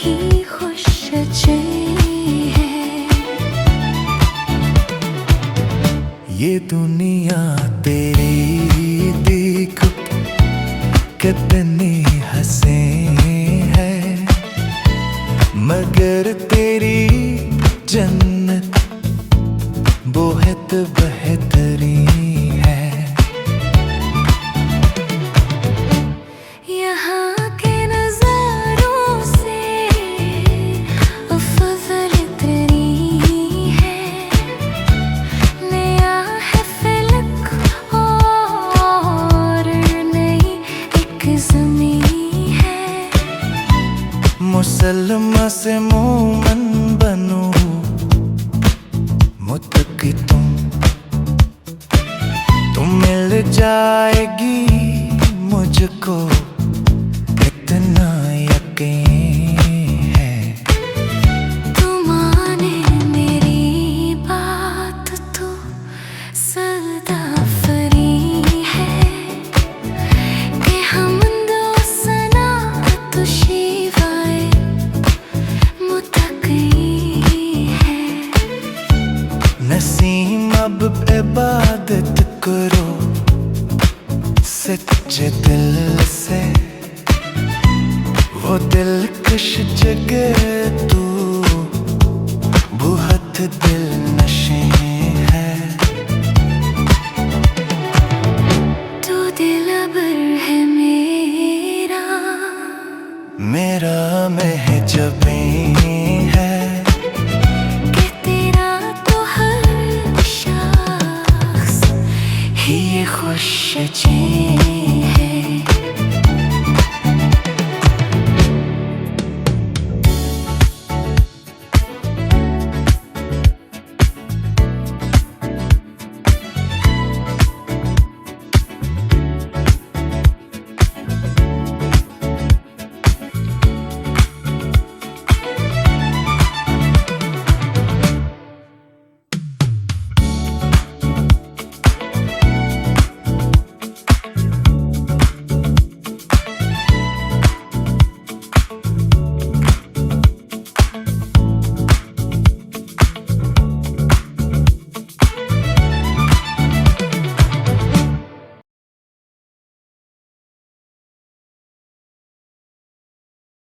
ही खुश चली है। ये दुनिया तेरी देख कितनी हंसे है, मगर तेरी जन्नत बहुत बेहतरीन है। यहाँ के नज़ारों से अफज़ल तेरी है, नया है फलक और नई एक ज़मीं है। मुसलमान से मोमन बनो मुत्तकी तुम मिल जाएगी मुझको, इतना यकीन है। तू माने मेरी बात तो सदा फरी है, कि हम दो सना तो शिवाए मुत्तकी है। नसीम अब इबादत करो सच्चे दिल से, वो दिलकश जगह तू बहुत दिल नशे है। तू दिलबर है मेरा, मेरा महजबीं